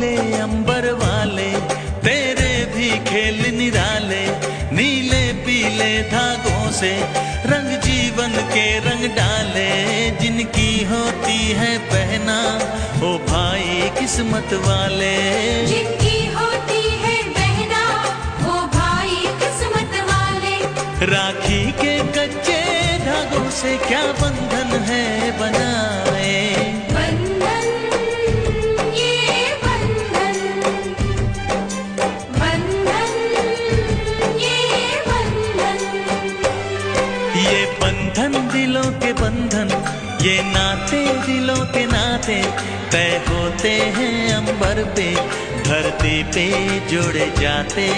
बोले अंबर वाले, तेरे भी खेल निराले। नीले पीले धागों से रंग जीवन के रंग डाले, जिनकी होती है पहना ओ भाई किस्मत वाले। जिनकी होती है बहना ओ भाई किस्मत वाले। राखी के कच्चे धागों से क्या बंधन है बनाए, बंधन ये बंधन, बंधन ये बंधन। ये बंधन दिलों के बंधन, ये नाते दिलों के नाते, तय होते हैं अंबर पे, धरती पे जोड़े जाते।